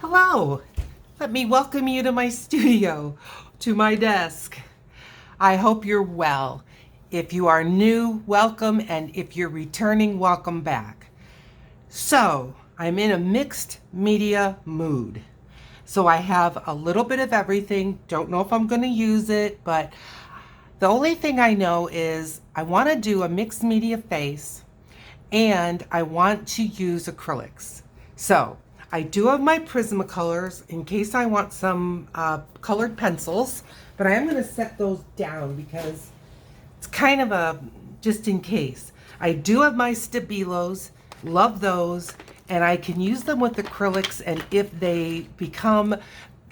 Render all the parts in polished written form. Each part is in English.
Hello, let me welcome you to my studio, to my desk. I hope you're well. If you are new, welcome, and if you're returning, welcome back. So, I'm in a mixed media mood. So I have a little bit of everything. Don't know if I'm going to use it, but the only thing I know is I want to do a mixed media face and I want to use acrylics. So I do have my Prismacolors in case I want some colored pencils, but I am going to set those down because it's kind of a just in case. I do have my Stabilos, love those, and I can use them with acrylics, and if they become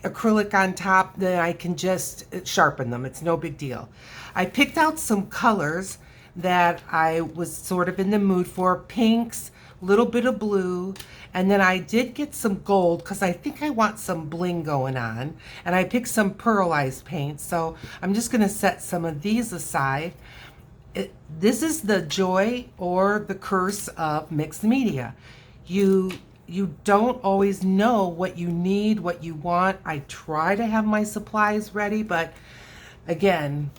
acrylic on top, then I can just sharpen them. It's no big deal. I picked out some colors that I was sort of in the mood for. Pinks, a little bit of blue, and then I did get some gold because I think I want some bling going on. And I picked some pearlized paint, so I'm just going to set some of these aside. This is the joy or the curse of mixed media. You don't always know what you need, what you want. I try to have my supplies ready, but again,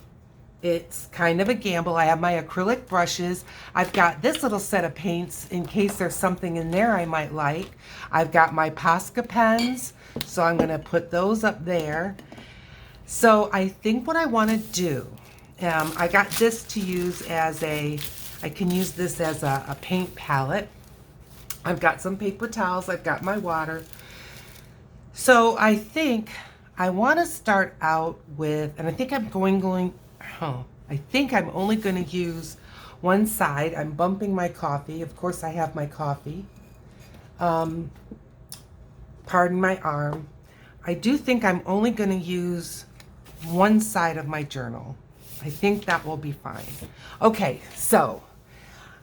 it's kind of a gamble. I have my acrylic brushes. I've got this little set of paints in case there's something in there I might like. I've got my Posca pens, so I'm going to put those up there. So I think what I want to do, I got this to use as I can use this as a paint palette. I've got some paper towels. I've got my water. So I think I want to start out with, and I think I'm I think I'm only going to use one side. I'm bumping my coffee. Of course, I have my coffee. Pardon my arm. I do think I'm only going to use one side of my journal. I think that will be fine. Okay, so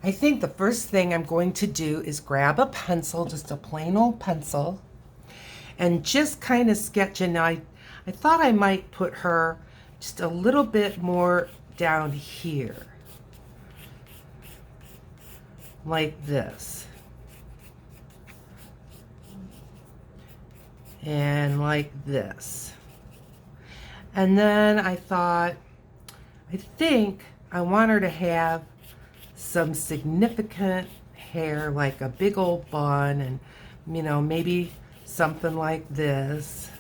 I think the first thing I'm going to do is grab a pencil, just a plain old pencil, and just kind of sketch. And I thought I might put her just a little bit more down here, like this, and like this. And then I think I want her to have some significant hair, like a big old bun, and maybe something like this,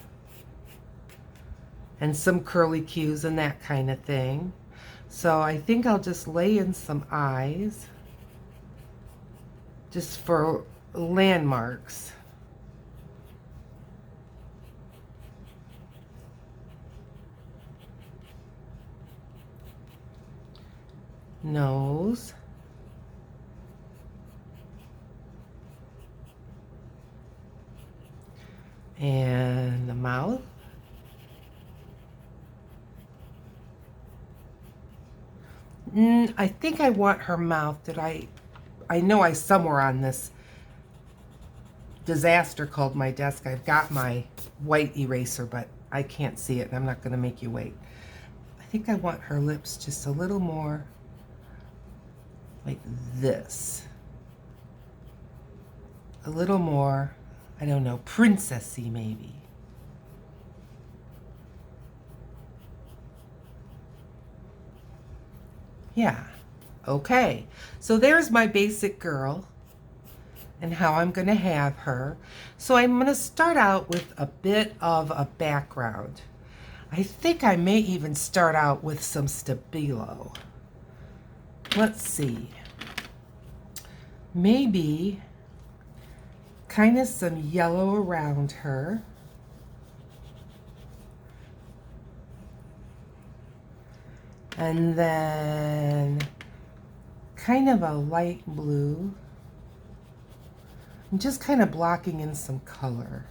and some curly cues and that kind of thing. So I think I'll just lay in some eyes just for landmarks. Nose. And the mouth. I think I want her mouth. I know I somewhere on this disaster called my desk, I've got my white eraser, but I can't see it, and I'm not going to make you wait. I think I want her lips just a little more like this. A little more, I don't know, princessy maybe. Yeah, okay. So there's my basic girl and how I'm going to have her. So I'm going to start out with a bit of a background. I think I may even start out with some Stabilo. Let's see. Maybe kind of some yellow around her. And then kind of a light blue. I'm just kind of blocking in some color.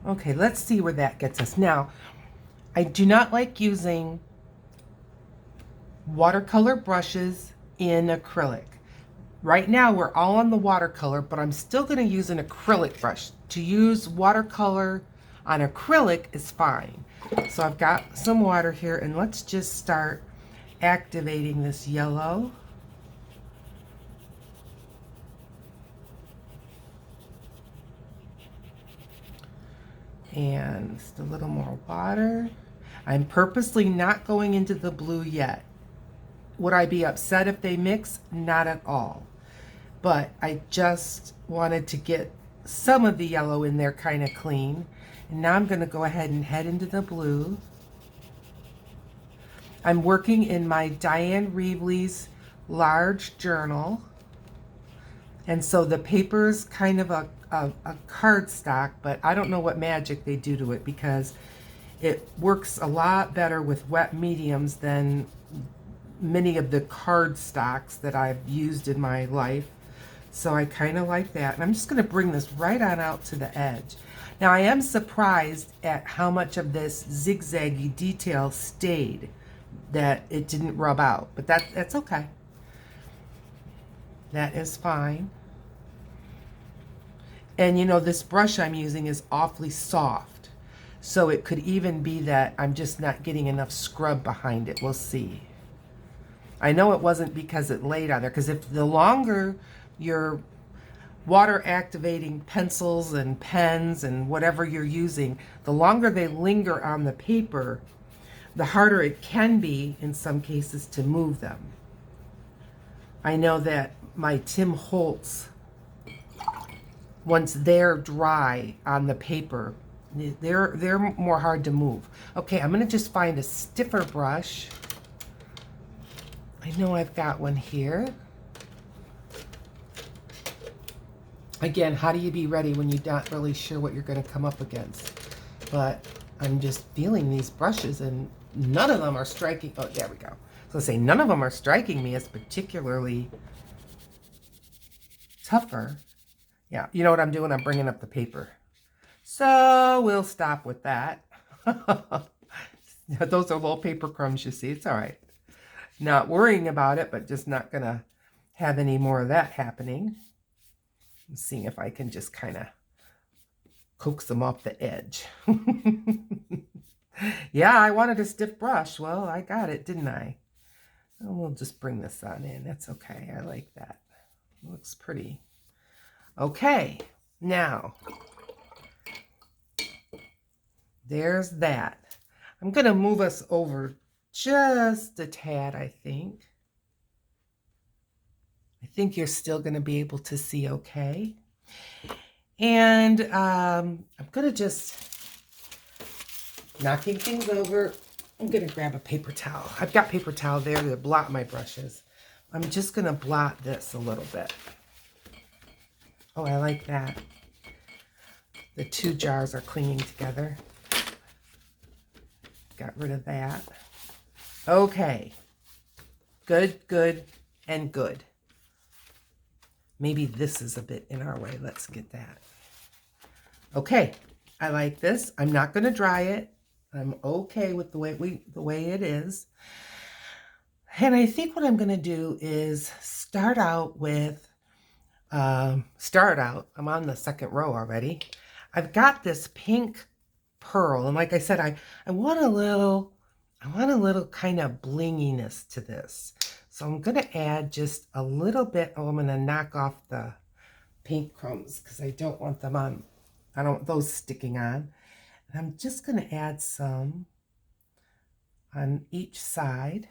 Okay, let's see where that gets us. Now, I do not like using watercolor brushes in acrylic. Right now, we're all on the watercolor, but I'm still going to use an acrylic brush. To use watercolor on acrylic is fine. So I've got some water here, and let's just start activating this yellow. And just a little more water. I'm purposely not going into the blue yet. Would I be upset if they mix? Not at all. But I just wanted to get some of the yellow in there kind of clean. And now I'm going to go ahead and head into the blue. I'm working in my Diane Reevely's large journal. And so the paper's kind of a cardstock, but I don't know what magic they do to it because it works a lot better with wet mediums than many of the cardstocks that I've used in my life. So I kind of like that. And I'm just going to bring this right on out to the edge. Now I am surprised at how much of this zigzaggy detail stayed, that it didn't rub out, but that's okay. That is fine. And you know, this brush I'm using is awfully soft. So it could even be that I'm just not getting enough scrub behind it. We'll see. I know it wasn't because it laid on there, because if the longer your water activating pencils and pens and whatever you're using, the longer they linger on the paper, the harder it can be in some cases to move them. I know that my Tim Holtz, once they're dry on the paper, they're more hard to move. Okay, I'm going to just find a stiffer brush. I know I've got one here. Again, how do you be ready when you're not really sure what you're going to come up against? But I'm just feeling these brushes and none of them are striking. Oh, there we go. So say none of them are striking me as particularly tougher. Yeah, you know what I'm doing? I'm bringing up the paper. So we'll stop with that. Those are little paper crumbs, you see. It's all right. Not worrying about it, but just not going to have any more of that happening. I'm seeing if I can just kind of coax them off the edge. Yeah, I wanted a stiff brush. Well, I got it, didn't I? And we'll just bring this on in. That's okay. I like that. It looks pretty. Okay, now, there's that. I'm going to move us over just a tad, I think. I think you're still going to be able to see okay. And I'm going to just, knocking things over, I'm going to grab a paper towel. I've got paper towel there to blot my brushes. I'm just going to blot this a little bit. Oh, I like that. The two jars are clinging together. Got rid of that. Okay. Good, good, and good. Maybe this is a bit in our way. Let's get that. Okay, I like this. I'm not going to dry it. I'm okay with the way it is. And I think what I'm going to do is start out with I'm on the second row already. I've got this pink pearl, and like I said, I want a little kind of blinginess to this. So I'm going to add just a little bit. Oh, I'm going to knock off the paint crumbs because I don't want them on. I don't want those sticking on. And I'm just going to add some on each side.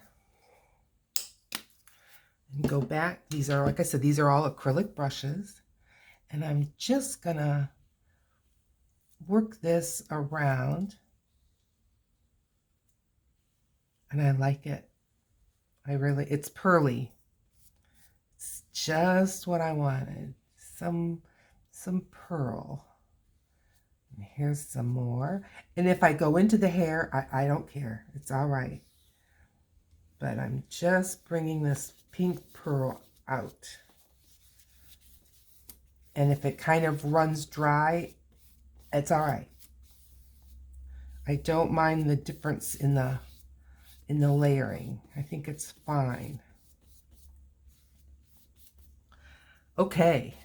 And go back. These are, like I said, these are all acrylic brushes. And I'm just going to work this around. And I like it. It's pearly. It's just what I wanted. Some pearl. And here's some more. And if I go into the hair, I don't care. It's all right. But I'm just bringing this pink pearl out. And if it kind of runs dry, it's all right. I don't mind the difference in the layering. I think it's fine. Okay.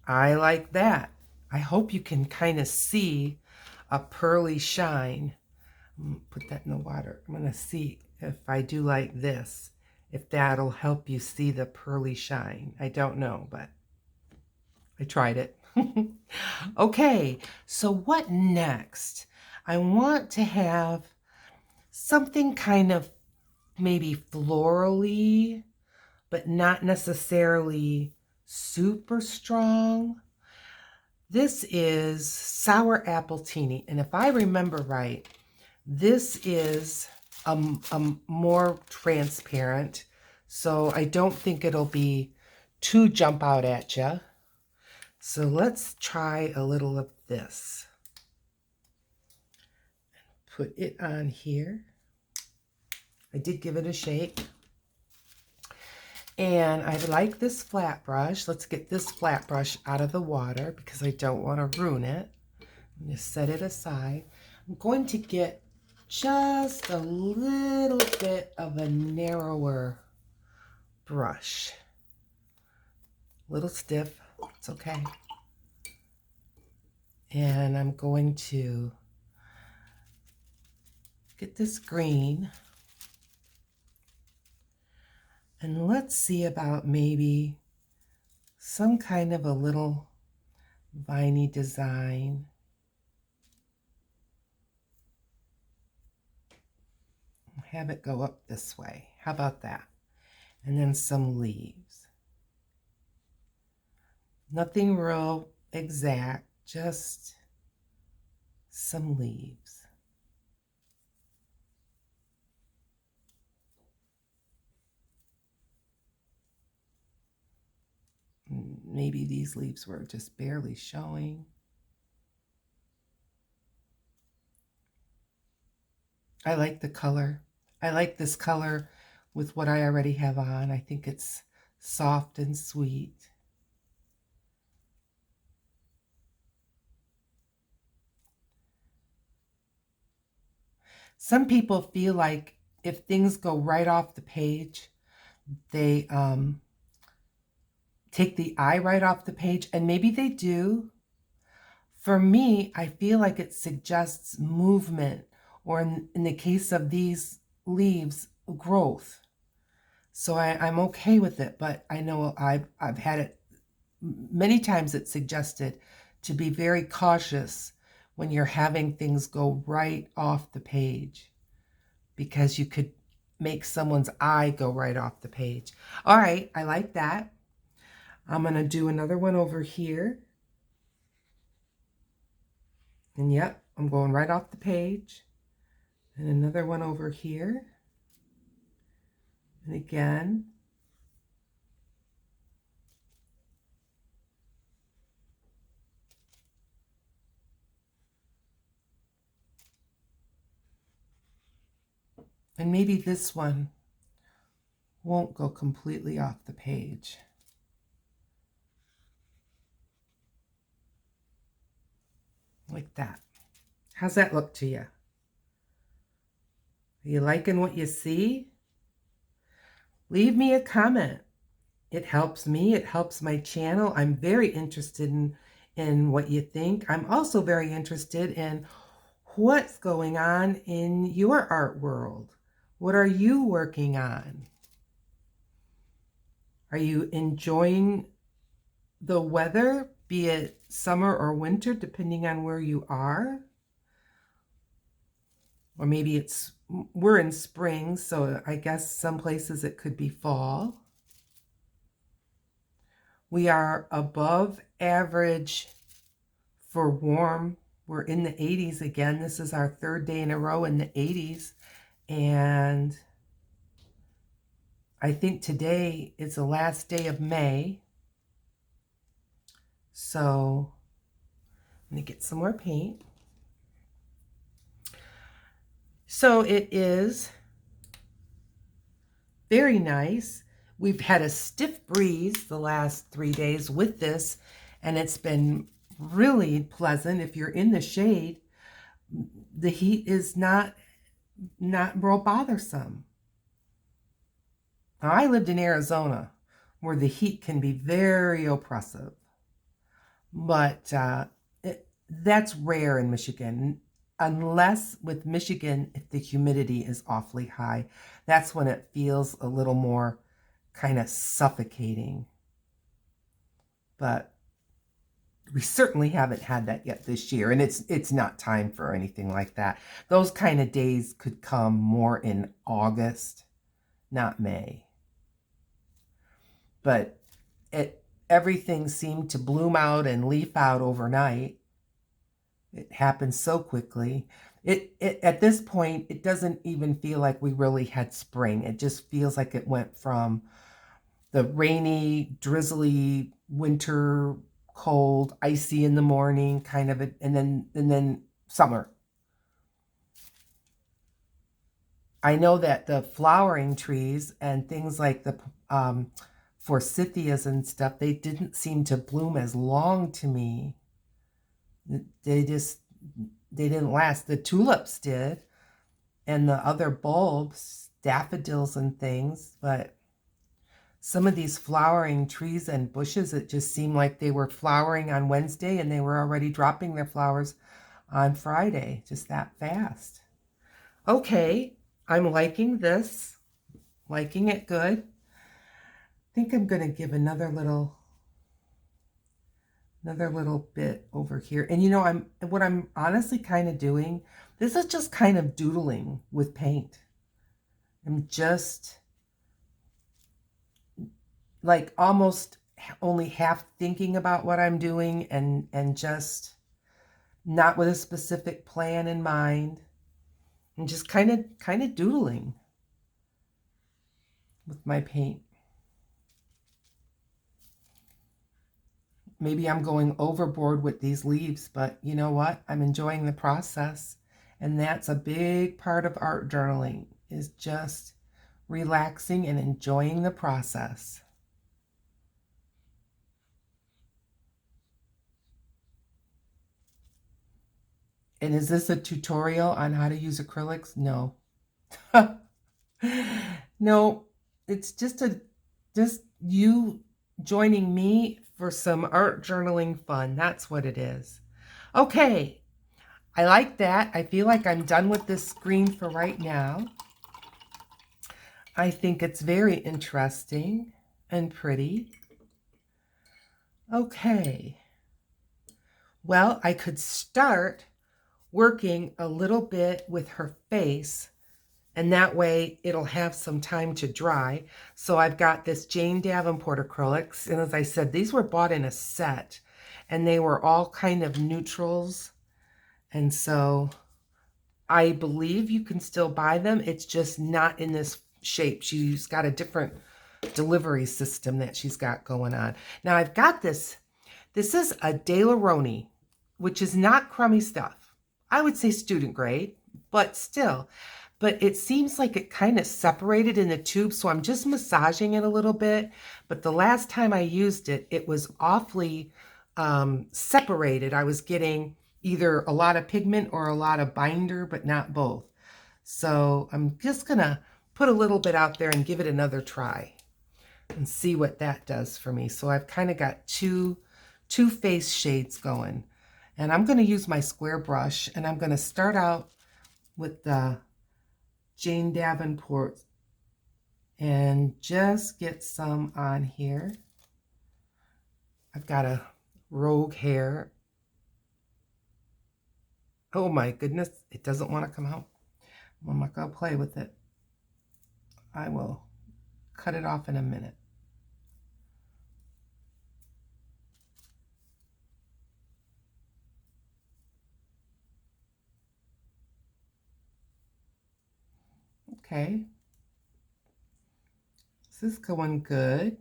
I like that. I hope you can kind of see a pearly shine. I'm going to put that in the water. I'm going to see if I do like this, if that'll help you see the pearly shine. I don't know, but I tried it. Okay, so what next? I want to have something kind of maybe florally, but not necessarily super strong. This is sour appletini, and if I remember right, this is a more transparent, so I don't think it'll be too jump out at you. So let's try a little of this. Put it on here. I did give it a shake. And I like this flat brush. Let's get this flat brush out of the water because I don't want to ruin it. I'm going to set it aside. I'm going to get just a little bit of a narrower brush. A little stiff. It's okay. And I'm going to get this green. And let's see about maybe some kind of a little viney design. Have it go up this way. How about that? And then some leaves. Nothing real exact, just some leaves. Maybe these leaves were just barely showing. I like the color. I like this color with what I already have on. I think it's soft and sweet. Some people feel like if things go right off the page, they take the eye right off the page, and maybe they do. For me, I feel like it suggests movement, or in the case of these leaves, growth. So I'm okay with it, but I know I've had it many times. It's suggested to be very cautious when you're having things go right off the page, because you could make someone's eye go right off the page. All right, I like that. I'm going to do another one over here. And yep, I'm going right off the page. And another one over here. And again. And maybe this one won't go completely off the page. Like that. How's that look to you? Are you liking what you see? Leave me a comment. It helps me. It helps my channel. I'm very interested in what you think. I'm also very interested in what's going on in your art world. What are you working on? Are you enjoying the weather, be it summer or winter, depending on where you are? Or maybe we're in spring, so I guess some places it could be fall. We are above average for warm. We're in the 80s again. This is our third day in a row in the 80s. And I think today is the last day of May. So I'm going to get some more paint. So it is very nice. We've had a stiff breeze the last 3 days with this, and it's been really pleasant. If you're in the shade, the heat is not real bothersome. Now, I lived in Arizona, where the heat can be very oppressive, but that's rare in Michigan, unless with Michigan, if the humidity is awfully high. That's when it feels a little more kind of suffocating. But we certainly haven't had that yet this year, and it's not time for anything like that. Those kind of days could come more in August, not May. But everything seemed to bloom out and leaf out overnight. It happened so quickly. It at this point, it doesn't even feel like we really had spring. It just feels like it went from the rainy, drizzly winter, cold, icy in the morning kind of, and then summer. I know that the flowering trees and things like the forsythias and stuff, they didn't seem to bloom as long to me. They didn't last. The tulips did, and the other bulbs, daffodils and things, but some of these flowering trees and bushes, it just seemed like they were flowering on Wednesday and they were already dropping their flowers on Friday, just that fast. Okay, I'm liking this, liking it good. I think I'm going to give another little bit over here. And you know, what I'm honestly kind of doing, this is just kind of doodling with paint. I'm just like almost only half thinking about what I'm doing and just not with a specific plan in mind, and just kind of doodling with my paint. Maybe I'm going overboard with these leaves, but you know what? I'm enjoying the process. And that's a big part of art journaling, is just relaxing and enjoying the process. And is this a tutorial on how to use acrylics? No. No, it's just you joining me for some art journaling fun. That's what it is. Okay, I like that. I feel like I'm done with this screen for right now. I think it's very interesting and pretty. Okay. Well, I could start working a little bit with her face, and that way it'll have some time to dry. So I've got this Jane Davenport acrylics, and as I said, these were bought in a set, and they were all kind of neutrals, and so I believe you can still buy them. It's just not in this shape. She's got a different delivery system that she's got going on. Now I've got this. This is a De La Roni, which is not crummy stuff. I would say student grade, but still. But it seems like it kind of separated in the tube, so I'm just massaging it a little bit. But the last time I used it, it was awfully separated. I was getting either a lot of pigment or a lot of binder, but not both. So I'm just going to put a little bit out there and give it another try and see what that does for me. So I've kind of got two face shades going. And I'm going to use my square brush, and I'm going to start out with the Jane Davenport and just get some on here. I've got a rogue hair. Oh my goodness, it doesn't want to come out. I'm not going to play with it. I will cut it off in a minute. Okay. This is going good.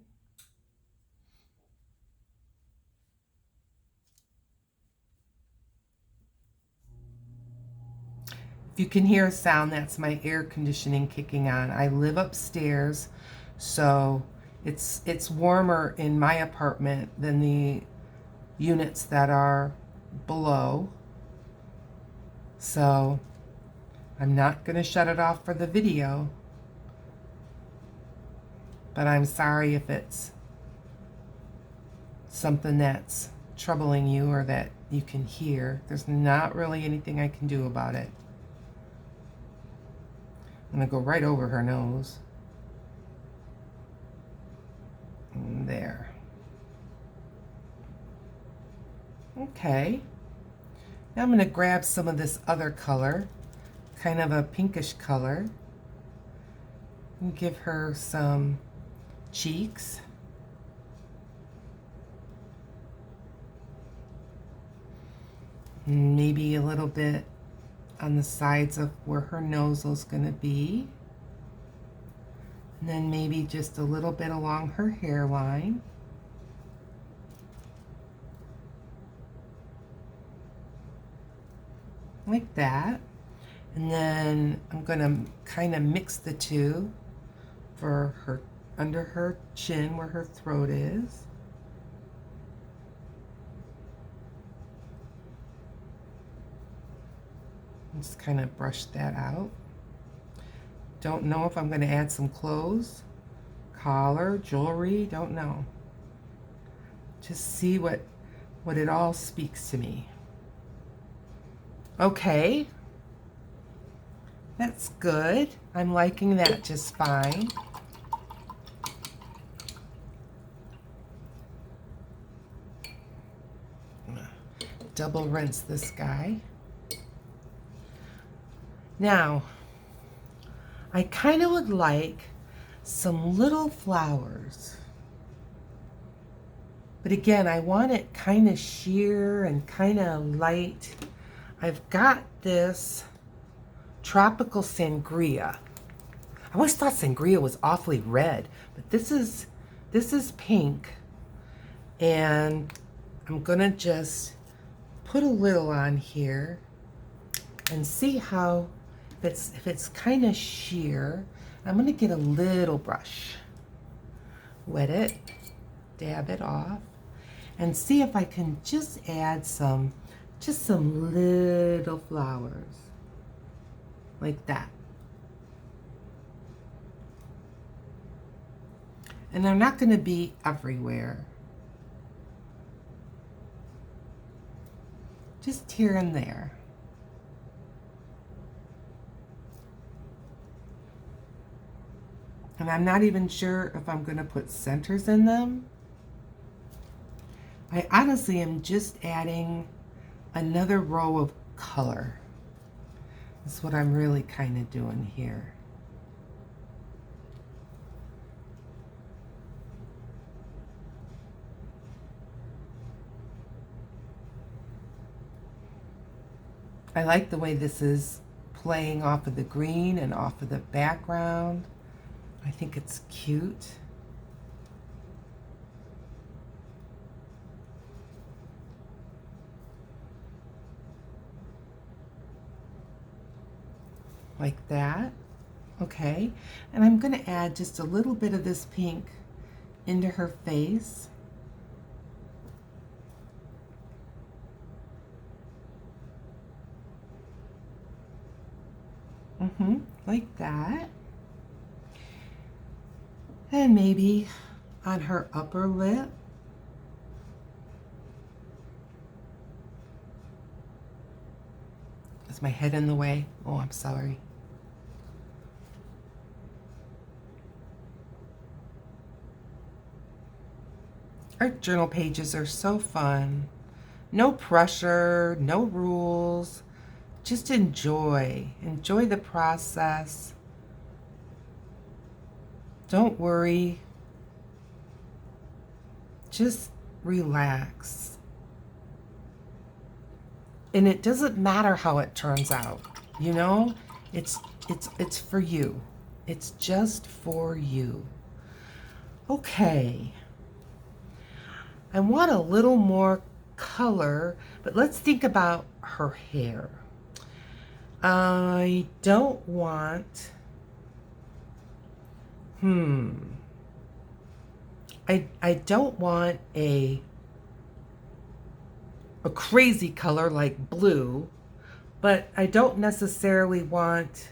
If you can hear a sound, that's my air conditioning kicking on. I live upstairs, so it's warmer in my apartment than the units that are below. So I'm not going to shut it off for the video, but I'm sorry if it's something that's troubling you or that you can hear. There's not really anything I can do about it. I'm going to go right over her nose. And there. Okay. Now I'm going to grab some of this other color, kind of a pinkish color, and give her some cheeks. Maybe a little bit on the sides of where her nose is going to be. And then maybe just a little bit along her hairline. Like that. And then I'm going to kind of mix the two for her under her chin where her throat is. Just kind of brush that out. Don't know if I'm going to add some clothes, collar, jewelry, don't know. Just see what it all speaks to me. Okay. That's good. I'm liking that just fine. Double rinse this guy. Now, I kind of would like some little flowers. But again, I want it kind of sheer and kind of light. I've got this tropical sangria. I always thought sangria was awfully red, but this is pink. And I'm gonna just put a little on here and see how if it's kind of sheer. I'm going to get a little brush, wet it, dab it off, and see if I can just add some little flowers like that. And they're not going to be everywhere, just here and there. And I'm not even sure if I'm going to put centers in them. I honestly am just adding another row of color. That's what I'm really kind of doing here. I like the way this is playing off of the green and off of the background. I think it's cute. Like that. Okay. And I'm going to add just a little bit of this pink into her face. Like that. And maybe on her upper lip. Is my head in the way? Oh, I'm sorry. Art journal pages are so fun. No pressure, no rules. Just enjoy. Enjoy the process. Don't worry. Just relax. And it doesn't matter how it turns out. You know, it's for you. It's just for you. Okay. I want a little more color, but let's think about her hair. I don't want I don't want a crazy color like blue, but I don't necessarily want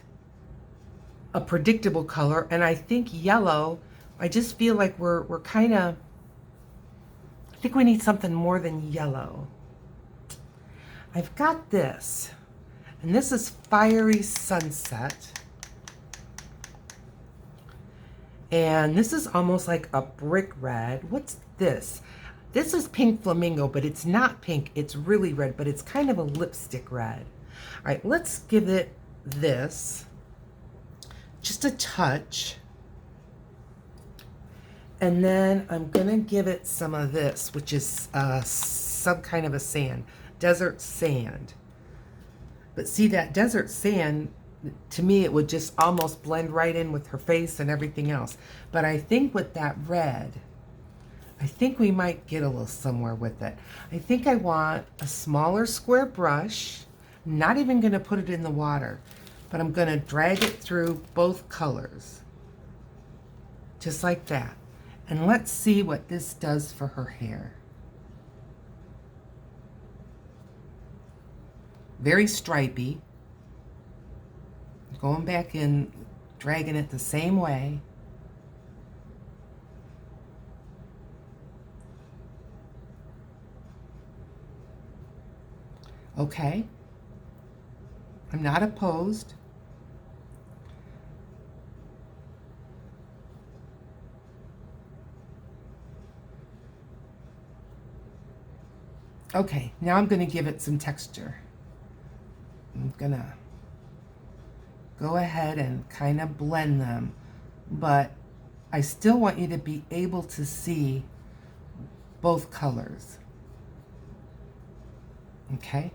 a predictable color. And I think yellow, I just feel like we're kind of, I think we need something more than yellow. I've got this, and this is Fiery Sunset. And this is almost like a brick red. What's this? This is Pink Flamingo, but it's not pink. It's really red, but it's kind of a lipstick red. All right, let's give it this. Just a touch. And then I'm going to give it some of this, which is some kind of a sand, desert sand. But see, that desert sand, to me, it would just almost blend right in with her face and everything else. But I think with that red, I think we might get a little somewhere with it. I think I want a smaller square brush. I'm not even going to put it in the water, but I'm going to drag it through both colors. Just like that. And let's see what this does for her hair. Very stripy. Going back in, dragging it the same way. Okay. I'm not opposed. Okay, now I'm going to give it some texture. I'm going to go ahead and kind of blend them, but I still want you to be able to see both colors. Okay,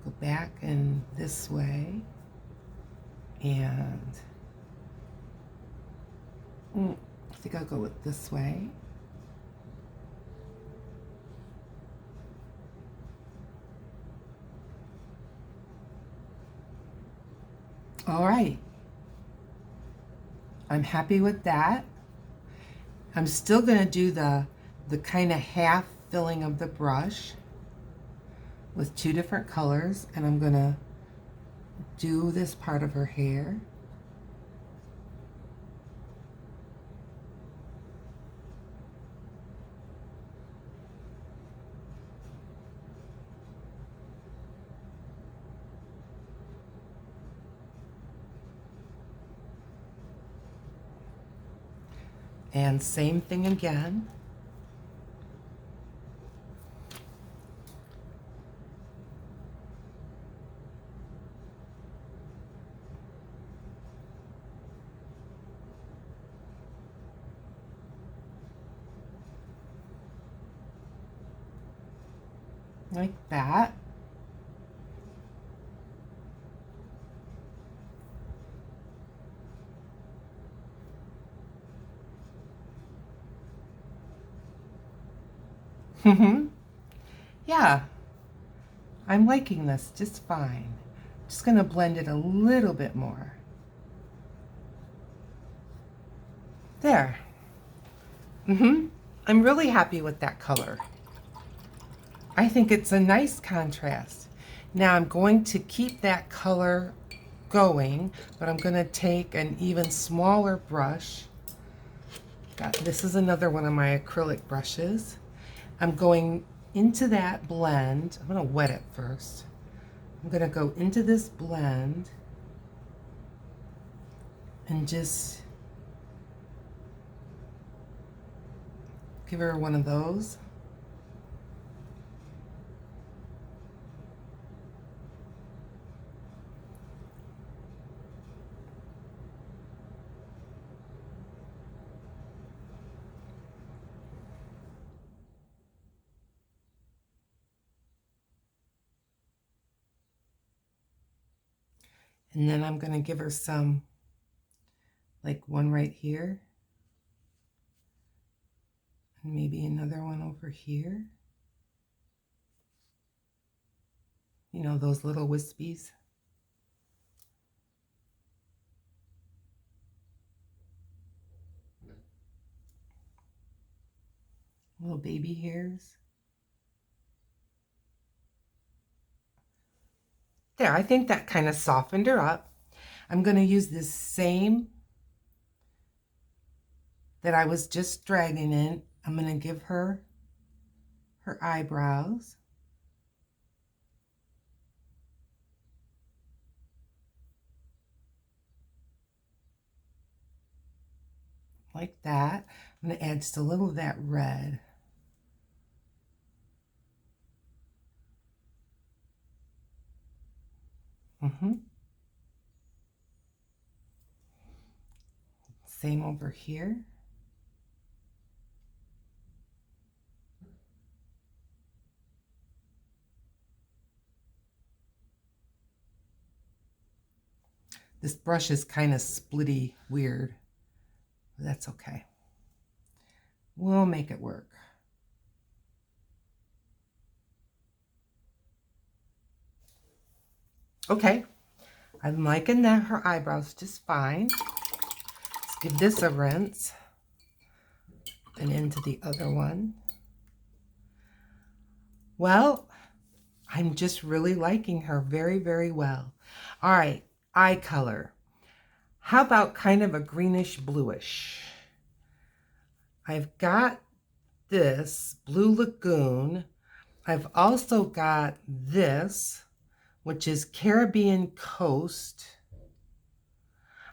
go back and this way, and I think I'll go with this way. All right, I'm happy with that. I'm still going to do the kind of half filling of the brush with two different colors, and I'm going to do this part of her hair. And same thing again. Like that. Yeah, I'm liking this just fine. Just going to blend it a little bit more. There. I'm really happy with that color. I think it's a nice contrast. Now I'm going to keep that color going, but I'm going to take an even smaller brush. This is another one of my acrylic brushes. I'm going into that blend. I'm going to wet it first. I'm going to go into this blend and just give her one of those. And then I'm going to give her some, like one right here. And maybe another one over here. You know, those little wispies. Little baby hairs. There, I think that kind of softened her up. I'm going to use this same that I was just dragging in. I'm going to give her her eyebrows. Like that. I'm going to add just a little of that red. Same over here. This brush is kind of splitty weird. That's okay. We'll make it work. Okay, I'm liking that her eyebrows just fine. Let's give this a rinse and into the other one. Well, I'm just really liking her very, very well. All right, eye color. How about kind of a greenish bluish? I've got this Blue Lagoon. I've also got this, which is Caribbean Coast.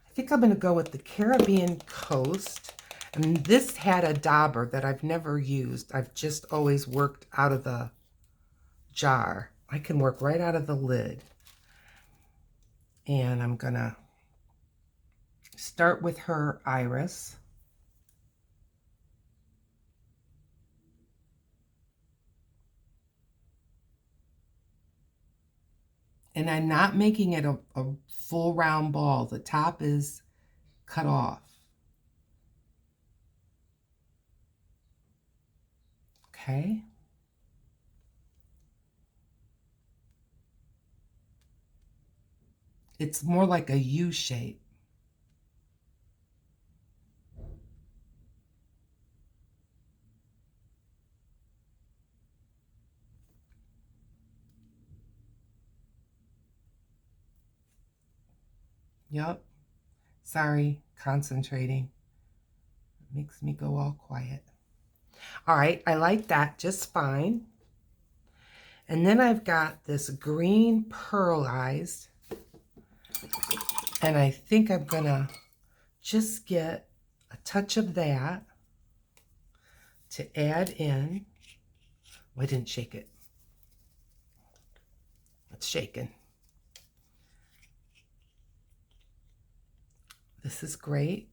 I think I'm going to go with the Caribbean Coast. And this had a dauber that I've never used. I've just always worked out of the jar. I can work right out of the lid. And I'm going to start with her iris. And I'm not making it a full round ball. The top is cut off. Okay. It's more like a U shape. Yep. Sorry, concentrating. It makes me go all quiet. All right, I like that just fine. And then I've got this green pearlized. And I think I'm gonna just get a touch of that to add in. Oh, I didn't shake it. It's shaken. This is great.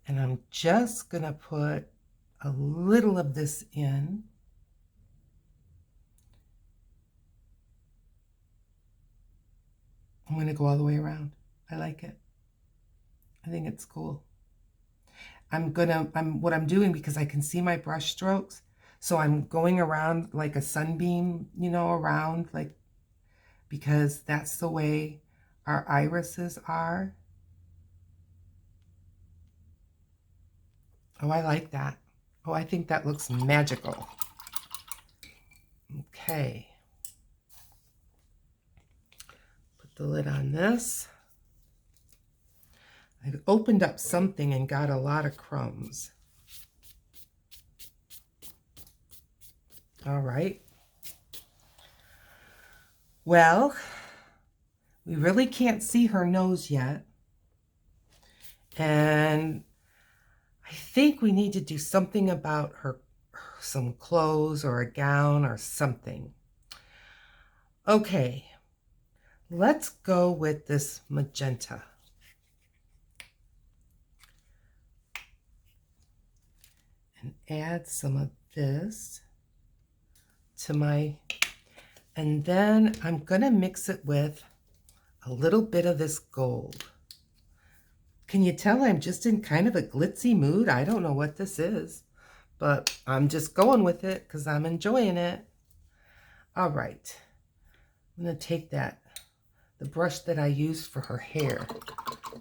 And I'm just gonna put a little of this in. I'm gonna go all the way around. I like it. I think it's cool. What I'm doing, because I can see my brush strokes, so I'm going around like a sunbeam, you know, around, like, because that's the way our irises are. Oh, I like that. Oh, I think that looks magical. Okay. Put the lid on this. I've opened up something and got a lot of crumbs. All right. Well, we really can't see her nose yet. And I think we need to do something about her, some clothes or a gown or something. Okay, let's go with this magenta. And add some of this to my, and then I'm gonna mix it with a little bit of this gold. Can you tell I'm just in kind of a glitzy mood? I don't know what this is, but I'm just going with it because I'm enjoying it. All right, I'm gonna take the brush that I used for her hair,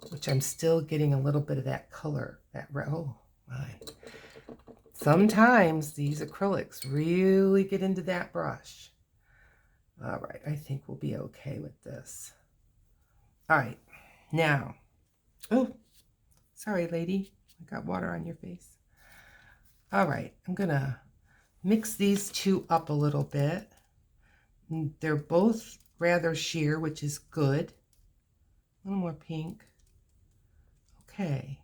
which I'm still getting a little bit of that color, oh my. Sometimes these acrylics really get into that brush. All right, I think we'll be okay with this. All right, now, oh, sorry, lady. I got water on your face. All right, I'm gonna mix these two up a little bit. They're both rather sheer, which is good. A little more pink. Okay.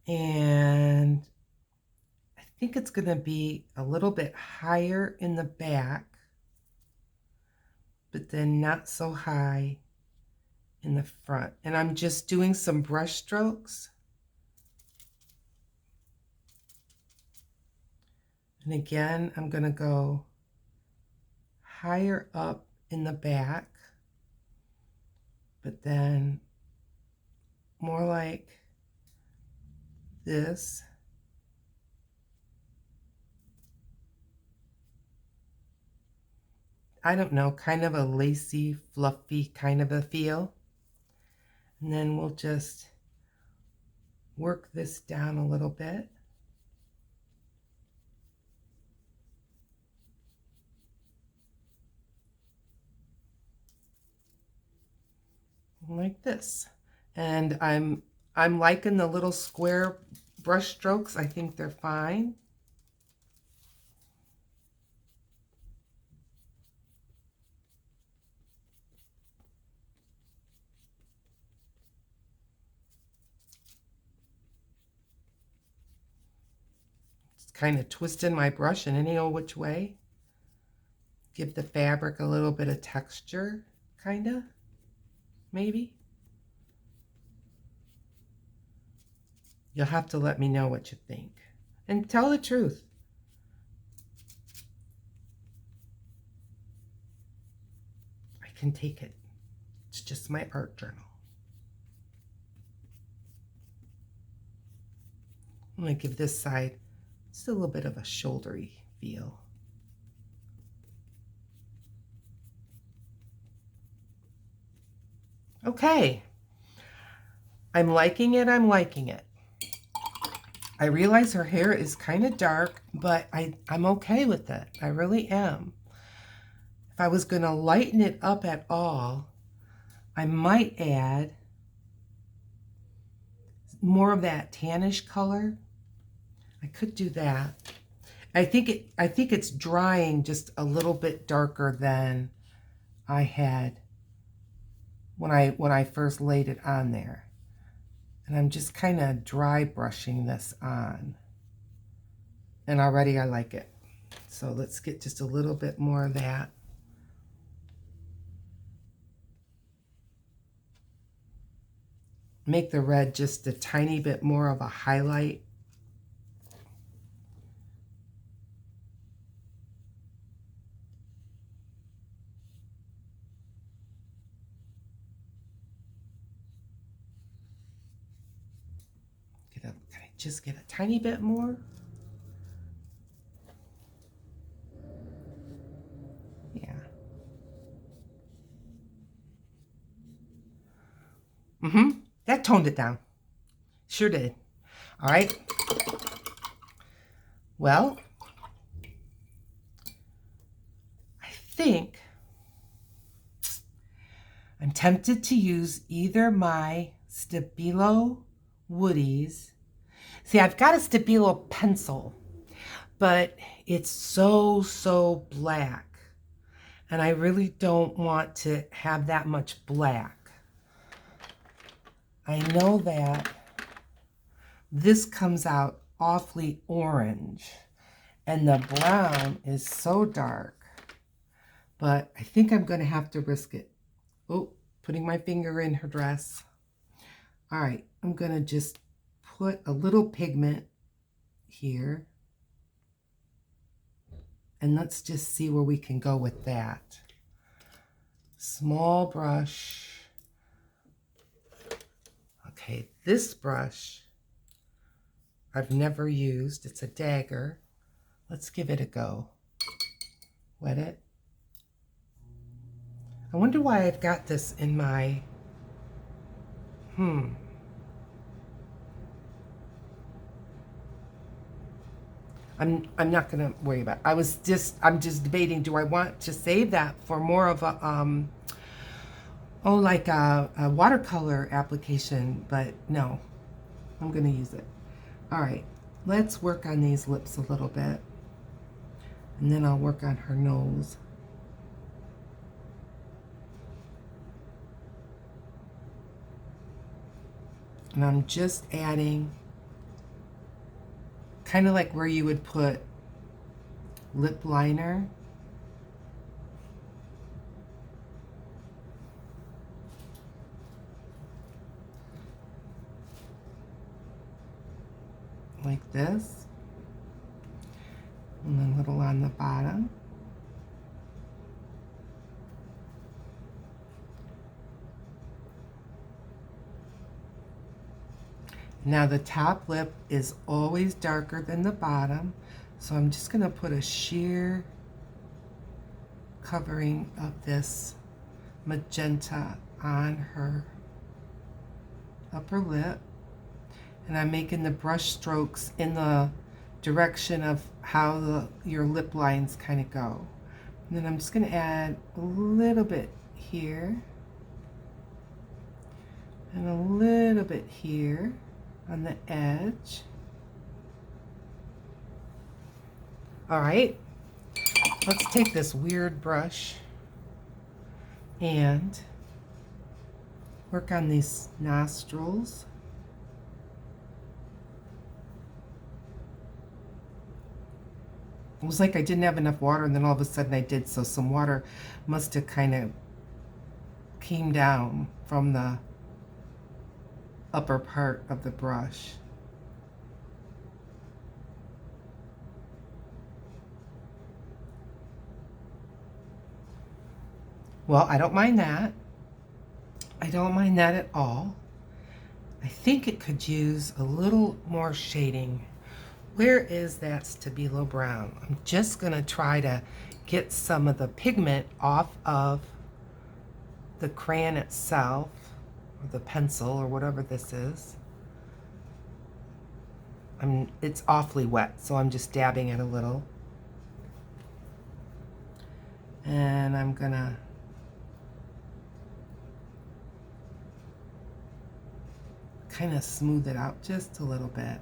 And I think it's gonna be a little bit higher in the back. but then not so high in the front. And I'm just doing some brush strokes. And again, I'm going to go higher up in the back, but then more like this. I don't know, kind of a lacy, fluffy kind of a feel. And then we'll just work this down a little bit. Like this. And I'm liking the little square brush strokes. I think they're fine. Just kind of twisting my brush in any old which way. Give the fabric a little bit of texture, kind of, maybe. You'll have to let me know what you think. And tell the truth. I can take it. It's just my art journal. I'm going to give this side just a little bit of a shouldery feel. Okay. I'm liking it. I'm liking it. I realize her hair is kind of dark, but I'm okay with it. I really am. If I was going to lighten it up at all, I might add more of that tannish color. I could do that. I think it's drying just a little bit darker than I had when I first laid it on there. And I'm just kind of dry brushing this on. And already I like it. So let's get just a little bit more of that. Make the red just a tiny bit more of a highlight. Can I just get a tiny bit more? Yeah. That toned it down. Sure did. All right. Well, I think I'm tempted to use either my Stabilo Woodies. See, I've got a Stabilo pencil, but it's so black. And I really don't want to have that much black. I know that this comes out awfully orange, and the brown is so dark, but I think I'm going to have to risk it. Oh, putting my finger in her dress. All right, I'm going to just put a little pigment here, and let's just see where we can go with that. Small brush. Okay, this brush I've never used. It's a dagger. Let's give it a go. Wet it. I wonder why I've got this in my... I'm not gonna worry about it. I'm just debating, do I want to save that for more of a like a watercolor application? But no, I'm gonna use it. All right, let's work on these lips a little bit, and then I'll work on her nose. And I'm just adding kind of like where you would put lip liner. like this. And then a little on the bottom. Now the top lip is always darker than the bottom, so I'm just going to put a sheer covering of this magenta on her upper lip. And I'm making the brush strokes in the direction of how your lip lines kind of go. And then I'm just going to add a little bit here and a little bit here on the edge. All right, let's take this weird brush and work on these nostrils. It was like I didn't have enough water, and then all of a sudden I did, so some water must have kind of came down from the upper part of the brush. Well, I don't mind that. I don't mind that at all. I think it could use a little more shading. Where is that Stabilo brown? I'm just gonna try to get some of the pigment off of the crayon itself, or the pencil, or whatever this is. It's awfully wet, so I'm just dabbing it a little. And I'm gonna kind of smooth it out just a little bit.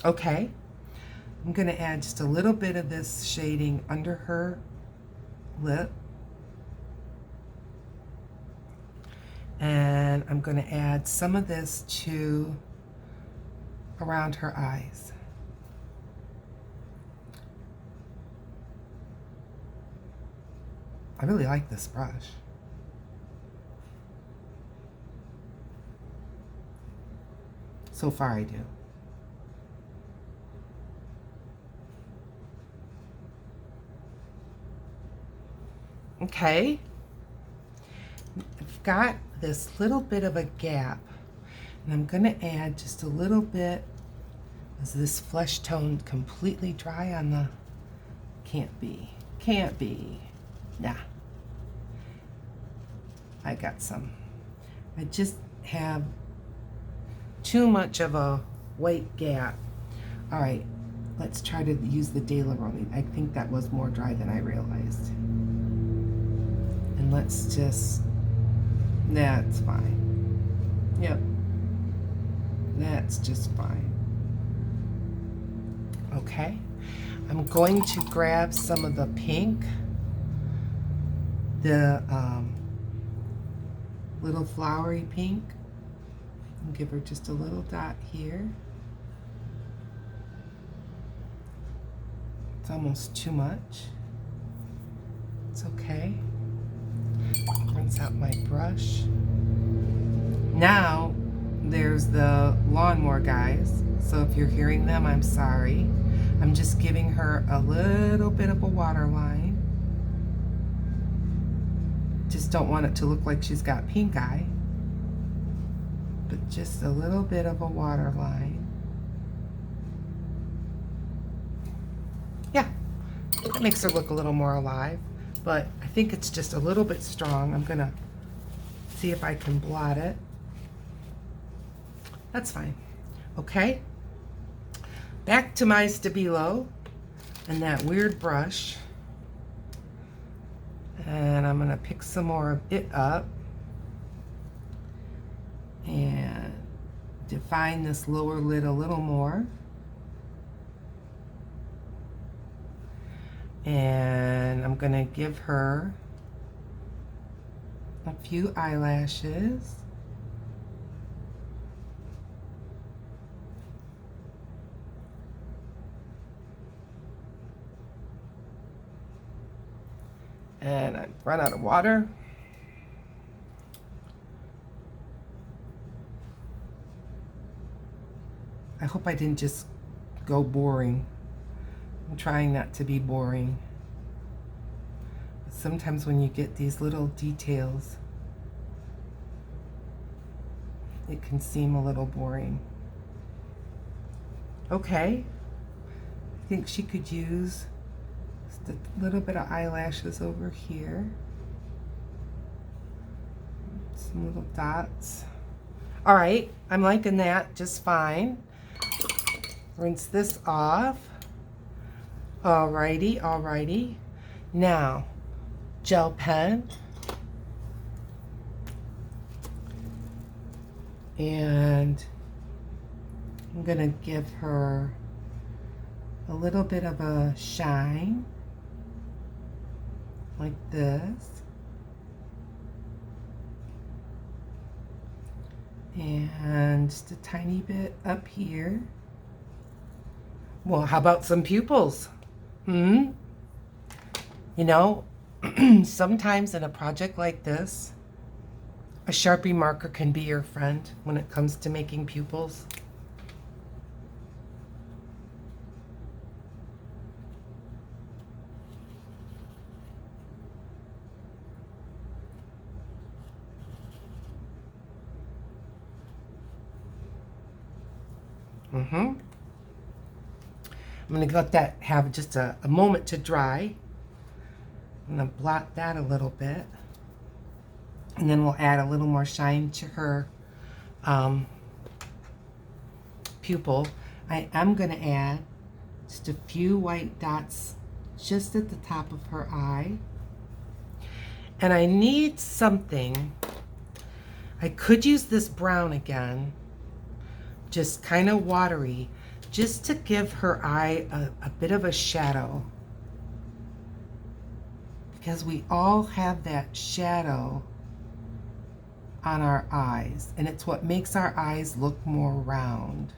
Okay, I'm going to add just a little bit of this shading under her lip. And I'm going to add some of this to around her eyes. I really like this brush. So far I do. Okay, I've got this little bit of a gap, and I'm going to add just a little bit. Is this flesh tone completely dry on the? Can't be. Can't be. Nah. I got some. I just have too much of a white gap. All right, let's try to use the De La Rose. I think that was more dry than I realized. And let's just, that's fine. Yep, that's just fine. Okay, I'm going to grab some of the pink, the little flowery pink, and give her just a little dot here. It's almost too much. It's okay. Rinse out my brush. Now there's the lawnmower guys. So if you're hearing them, I'm sorry. I'm just giving her a little bit of a waterline. Just don't want it to look like she's got pink eye. But just a little bit of a waterline. Yeah, that makes her look a little more alive. But I think it's just a little bit strong. I'm gonna see if I can blot it. That's fine. Okay. Back to my Stabilo and that weird brush. And I'm gonna pick some more of it up and define this lower lid a little more. And I'm gonna give her a few eyelashes. And I'm run out of water. I hope I didn't just go boring. I'm trying not to be boring. But sometimes when you get these little details, it can seem a little boring. Okay, I think she could use just a little bit of eyelashes over here. Some little dots. All right, I'm liking that just fine. Rinse this off. Alrighty, alrighty. Now, gel pen. And I'm gonna give her a little bit of a shine, like this. And just a tiny bit up here. Well, how about some pupils? You know, sometimes in a project like this, a Sharpie marker can be your friend when it comes to making pupils. I'm going to let that have just a moment to dry. I'm going to blot that a little bit. And then we'll add a little more shine to her pupil. I am going to add just a few white dots just at the top of her eye. And I need something. I could use this brown again, just kind of watery, just to give her eye a bit of a shadow. Because we all have that shadow on our eyes, and it's what makes our eyes look more round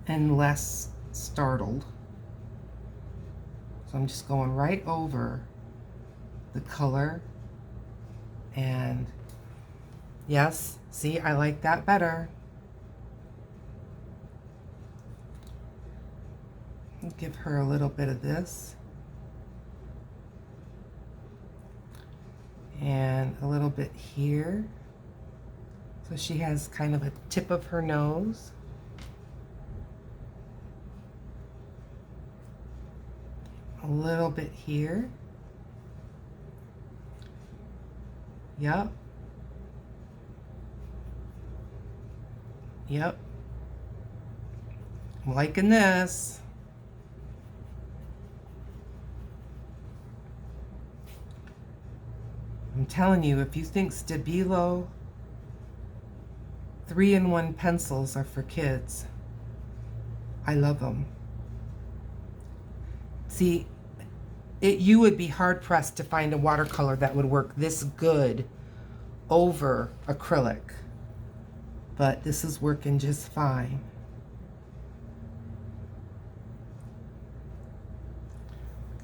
and less startled. So I'm just going right over the color, and yes, see, I like that better. Give her a little bit of this. And a little bit here. So she has kind of a tip of her nose. A little bit here. Yep. Yep. I'm liking this. I'm telling you, if you think Stabilo 3-in-1 pencils are for kids, I love them. See, you would be hard pressed to find a watercolor that would work this good over acrylic, but this is working just fine.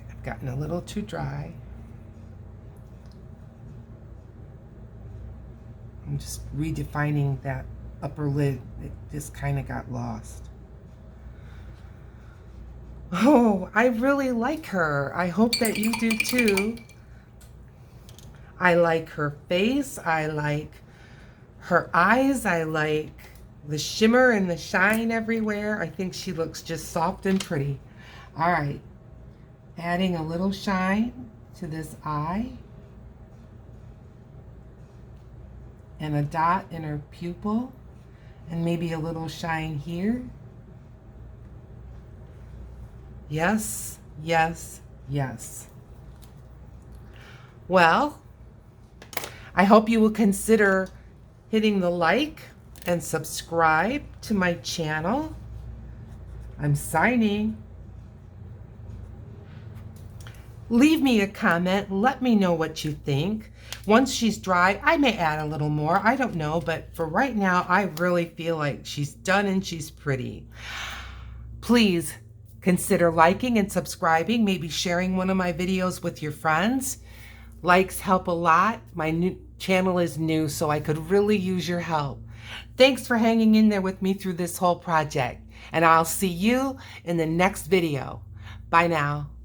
I've gotten a little too dry. I'm just redefining that upper lid. It just kind of got lost. Oh, I really like her. I hope that you do too. I like her face. I like her eyes. I like the shimmer and the shine everywhere. I think she looks just soft and pretty. All right. Adding a little shine to this eye. And a dot in her pupil, and maybe a little shine here. Yes, yes, yes. Well, I hope you will consider hitting the like and subscribe to my channel. I'm signing. Leave me a comment. Let me know what you think. Once she's dry, I may add a little more. I don't know, but for right now, I really feel like she's done and she's pretty. Please Consider liking and subscribing, maybe sharing one of my videos with your friends. Likes help a lot. My new channel is new, so I could really use your help. Thanks for hanging in there with me through this whole project, and I'll see you in the next video. Bye now.